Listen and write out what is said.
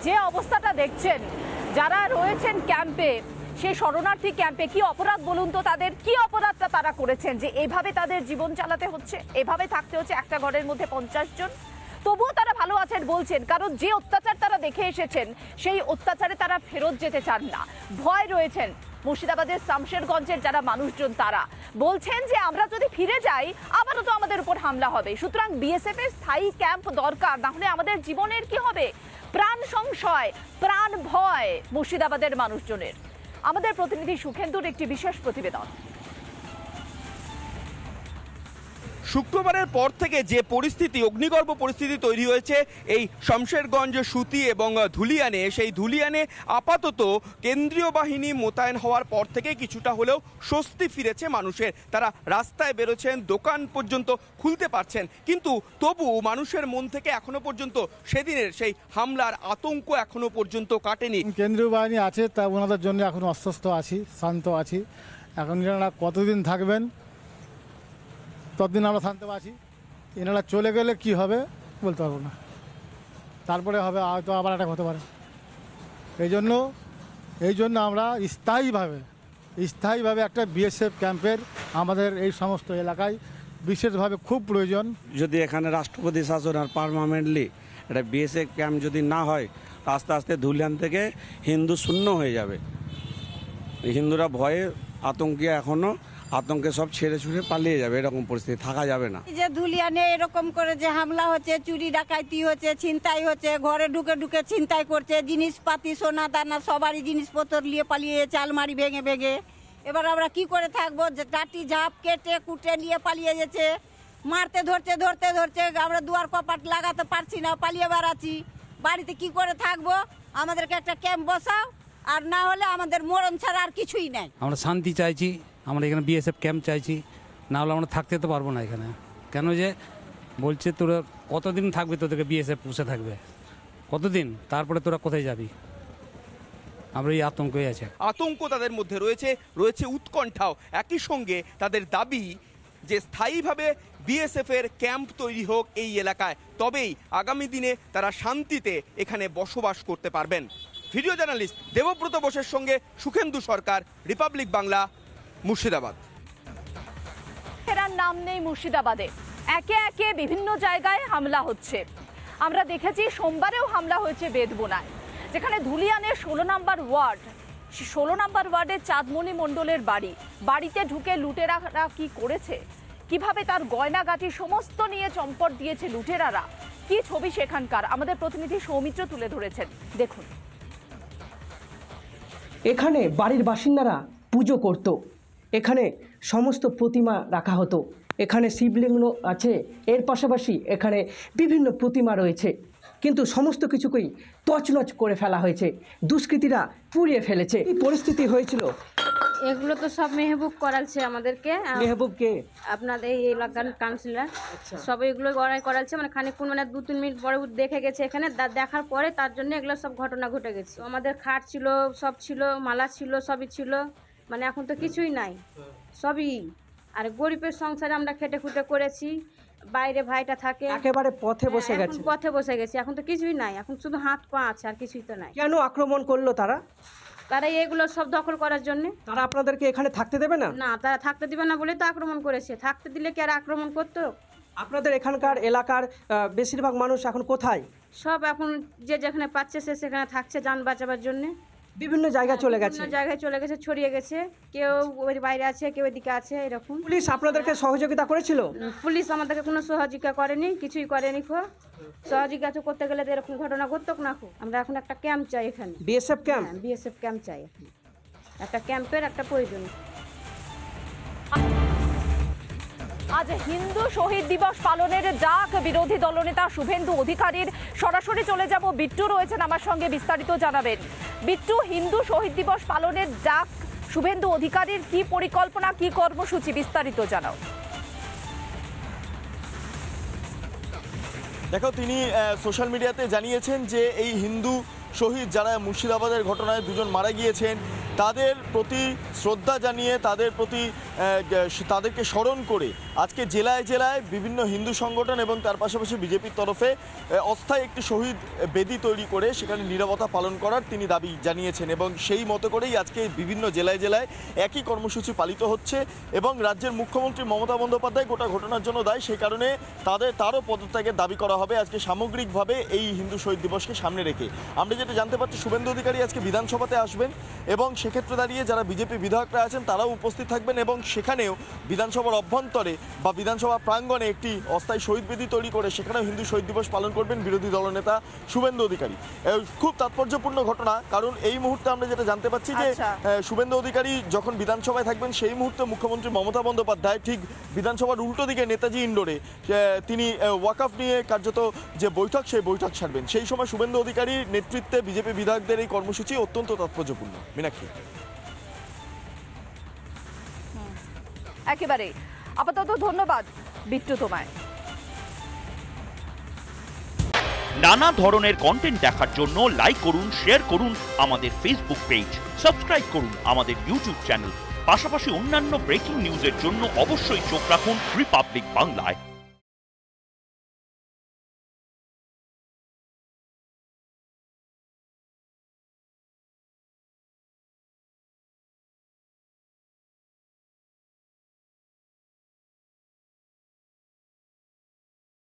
যে অবস্থাটা দেখছেন, যারা রয়েছেন ক্যাম্পে, সেই শরণার্থী ক্যাম্পে, কি অপরাধ বলুন তো, তাদের কি অপরাধটা তারা করেছেন যে এভাবে তাদের জীবন চালাতে হচ্ছে, এভাবে থাকতে হচ্ছে একটা ঘরের মধ্যে 50 জন? তবুও তারা ভালো আছেন বলছেন, কারণ যে অত্যাচার তারা দেখে এসেছেন সেই অত্যাচারে তারা ফেরত যেতে চান না, ভয় রয়েছেন। মুর্শিদাবাদের শামশেরগঞ্জের যারা মানুষজন তারা বলছেন যে আমরা যদি ফিরে যাই আবারও তো আমাদের উপর হামলা হবে, সুতরাং বিএসএফ এর স্থায়ী ক্যাম্প দরকার, না হলে আমাদের জীবনের কি হবে? প্রাণ সংশয়, প্রাণ ভয় মুর্শিদাবাদের মানুষজনের। আমাদের প্রতিনিধি সুখেন্দুর একটি বিশেষ প্রতিবেদন। শুক্রবারের পর থেকে যে পরিস্থিতি, অগ্নিগর্ভ পরিস্থিতি তৈরি হয়েছে এই শমশেরগঞ্জ, সুতি এবং ধুলিয়ানে, সেই ধুলিয়ানে আপাতত কেন্দ্রীয় বাহিনী মোতায়েন হওয়ার পর থেকে কিছুটা হলেও স্বস্তি ফিরেছে মানুষের। তারা রাস্তায় বেরোচ্ছেন, দোকান পর্যন্ত খুলতে পারছেন, কিন্তু তবু মানুষের মন থেকে এখনো পর্যন্ত সেদিনের সেই হামলার আতঙ্ক এখনো পর্যন্ত কাটেনি। কেন্দ্রীয় বাহিনী আছে, তা ওনাদের জন্য এখন অস্বস্ত আছি, শান্ত আছি। এখন এনারা কতদিন থাকবেন ততদিন আমরা শান্ত আছি। এনারা চলে গেলে কি হবে বলতে পারবো না, তারপরে হবে হয়তো আবার অ্যাটাক হতে পারে। এই জন্য আমরা স্থায়ীভাবে একটা বিএসএফ ক্যাম্পের আমাদের এই সমস্ত এলাকায় বিশেষভাবে খুব প্রয়োজন। যদি এখানে রাষ্ট্রপতি শাসন আর পার্মানেন্টলি একটা বিএসএফ ক্যাম্প যদি না হয়, আস্তে আস্তে ধুলিয়ান থেকে হিন্দু শূন্য হয়ে যাবে। হিন্দুরা ভয়ে আতঙ্কে সব ছেড়ে ছুড়ে পালিয়ে যাবে, এরকম পরিস্থিতি থাকা যাবে না। যে ধুলিয়ানে এরকম করে যে হামলা হচ্ছে, চুরি ডাকাইতি হচ্ছে, ছিনতাই হচ্ছে, ঘরে ঢুকে ঢুকে ছিনতাই করছে, জিনিসপাতি সোনা দানা সবারই জিনিসপত্র নিয়ে পালিয়ে যাচ্ছে, আলমারি ভেঙে ভেঙে। এবার আমরা কি করে থাকবো? যে টাটি ঝাপ কেটে কুটে নিয়ে পালিয়ে যাচ্ছে, মারতে ধরতে আমরা দুয়ার কপাট লাগাতে পারছি না, পালিয়ে বেড়াচ্ছি। বাড়িতে কি করে থাকবো? আমাদেরকে একটা ক্যাম্প বসাও, আর না হলে আমাদের মরণ ছাড়া আর কিছুই নাই। আমরা শান্তি চাইছি, আমরা এখানে বিএসএফ ক্যাম্প চাইছি, না হলে আমরা থাকতে তো পারবো না এখানে। কেন যে বলছে তোরা কতদিন থাকবে, তোদেরকে বিএসএফ পুষে থাকবে কতদিন, তারপরে তোরা কোথায় যাবি? আমরা এই আতঙ্কই আছে। আতঙ্ক তাদের মধ্যে রয়েছে উৎকণ্ঠাও। একই সঙ্গে তাদের দাবি যে স্থায়ীভাবে বিএসএফ এর ক্যাম্প তৈরি হোক এই এলাকায়, তবেই আগামী দিনে তারা শান্তিতে এখানে বসবাস করতে পারবেন। ভিডিও জার্নালিস্ট দেবব্রত বোসের সঙ্গে সুখেন্দু সরকার, রিপাবলিক বাংলা, মুর্শিদাবাদ। ফেরার নাম নেই মুর্শিদাবাদে, একে একে বিভিন্ন জায়গায় হামলা হচ্ছে। আমরা দেখেছি সোমবারেও হামলা হয়েছে বেদবোনায়, যেখানে ধুলিয়ানের 16 নম্বর ওয়ার্ড, 16 নম্বর ওয়ার্ডের চাঁদমণি মণ্ডলের বাড়িতে ঢুকে লুটেরারা কি করেছে, কিভাবে তার গয়নাগাটি সমস্ত নিয়ে চম্পট দিয়েছে লুটেরারা, কি ছবি সেখানকার আমাদের প্রতিনিধি সৌমিত্র তুলে ধরেছেন, দেখুন। এখানে বাড়ির বাসিন্দারা পুজো করত, এখানে সমস্ত প্রতিমা রাখা হতো, এখানে শিবলিঙ্গ আছে, এর পাশাপাশি এখানে বিভিন্ন প্রতিমা রয়েছে, কিন্তু সমস্ত কিছুকেই তছনছ করে ফেলা হয়েছে, দুষ্কৃতীরা পুড়িয়ে ফেলেছে। এই পরিস্থিতি হয়েছিল। এগুলো তো সব মেহবুব করালছে আমাদেরকে। মেহবুবকে আপনাদের এই এলাকার কাউন্সিলর সব এগুলো করালছে, মানে খানিকক্ষণ, মানে 2-3 মিনিট পরে দেখে গেছে এখানে, দেখার পরে তার জন্য এগুলো সব ঘটনা ঘটে গেছে। আমাদের খাট ছিল, সব ছিল, মালা ছিল, সবই ছিল, মানে এখন তো কিছুই নাই, সবই। আর গরিবের সংসারে আমরা খেটে খুটে করেছি, বাইরে ভাইটা থাকে, একেবারে পথে বসে গেছে। পথে বসে গেছে, এখন তো কিছুই নাই, এখন শুধু হাত পা আছে, আর কিছুই তো নাই। কেন আক্রমণ করলো তারা? তারা এগুলো সব দখল করার জন্য। তারা আপনাদেরকে এখানে থাকতে দেবে না? না, তারা থাকতে দিবে না বলে তো আক্রমণ করেছে, থাকতে দিলে কি আর আক্রমণ করতো? আপনাদের এখানকার এলাকার বেশিরভাগ মানুষ এখন কোথায়? সব এখন যে যেখানে পাচ্ছে সে সেখানে থাকছে, যান বাঁচাবার জন্য। বিভিন্ন জায়গায় চলে গেছে, বিভিন্ন জায়গায় চলে গেছে, ছড়িয়ে গেছে, কেউ ওই বাইরে আছে, কেউ এদিকে আছে, এরকম। পুলিশ আপনাদেরকে সহযোগিতা করেছিল? পুলিশ আমাদেরকে কোনো সহযোগিতা করেনি, কিছুই করেনি। সহযোগিতা করতে গেলে তো এরকম ঘটনা ঘটতো না। আমরা এখন একটা ক্যাম্প চাই এখানে, বিএসএফ ক্যাম্প। বিএসএফ ক্যাম্প চাই, একটা ক্যাম্পের একটা প্রয়োজন। আজ হিন্দু শহীদ দিবস পালনের ডাক বিরোধী দলনেতা শুভেন্দু অধিকারীর। সরাসরি চলে যাব, বিট্টু রয়েছেন আমার সঙ্গে, বিস্তারিত জানাবেন। বিট্টু, হিন্দু শহীদ দিবস পালনের ডাক শুভেন্দু অধিকারীর, কি পরিকল্পনা, কি কর্মসূচি, বিস্তারিত জানাও। দেখো, তিনি সোশ্যাল মিডিয়াতে জানিয়েছেন যে এই হিন্দু শহীদ যারা মুর্শিদাবাদের ঘটনায় দুজন মারা গিয়েছেন তাদের প্রতি শ্রদ্ধা জানিয়ে তাদেরকে স্মরণ করে আজকে জেলায় জেলায় বিভিন্ন হিন্দু সংগঠন এবং তার পাশাপাশি বিজেপির তরফে অস্থায়ী একটি শহীদ বেদি তৈরি করে সেখানে নীরবতা পালন করার তিনি দাবি জানিয়েছেন এবং সেই মতো করেই আজকে বিভিন্ন জেলায় জেলায় একই কর্মসূচি পালিত হচ্ছে এবং রাজ্যের মুখ্যমন্ত্রী মমতা বন্দ্যোপাধ্যায় গোটা ঘটনার জন্য দায়ী, সেই কারণে তারও পদত্যাগের দাবি করা হবে আজকে সামগ্রিকভাবে এই হিন্দু শহীদ দিবসকে সামনে রেখে। আমরা যেটা জানতে পারছি শুভেন্দু অধিকারী আজকে বিধানসভাতে আসবেন এবং সেক্ষেত্রে দাঁড়িয়ে যারা বিজেপি বিধায়করা আছেন তারাও উপস্থিত থাকবেন এবং সেখানেও বিধানসভার অভ্যন্তরে বা বিধানসভা প্রাঙ্গণে একটি অস্থায়ী শহীদ বেদি তৈরি করে সেখানেও হিন্দু শহীদ দিবস পালন করবেন বিরোধী দলনেতা শুভেন্দু অধিকারী। খুব তাৎপর্যপূর্ণ ঘটনা, কারণ এই মুহূর্তে আমরা যেটা জানতে পাচ্ছি যে শুভেন্দু অধিকারী যখন বিধানসভায় থাকবেন সেই মুহূর্তে মুখ্যমন্ত্রী মমতা বন্দ্যোপাধ্যায় ঠিক বিধানসভার উল্টো দিকে নেতাজি ইন্ডোরে তিনি ওয়াকফ নিয়ে কার্যত যে বৈঠক সেই বৈঠক ছাড়বেন। সেই সময় শুভেন্দু অধিকারীর নেতৃত্বে বিজেপি বিধায়কদের এই কর্মসূচি অত্যন্ত তাৎপর্যপূর্ণ। মীনাক্ষী, একেবারে আপাতত ধন্যবাদ বিট্টু তোমায়। নানা ধরনের কন্টেন্ট দেখার জন্য লাইক করুন, শেয়ার করুন আমাদের ফেসবুক পেজ, সাবস্ক্রাইব করুন আমাদের ইউটিউব চ্যানেল। পাশাপাশি অন্যান্য ব্রেকিং নিউজের জন্য অবশ্যই চোখ রাখুন রিপাবলিক বাংলায়।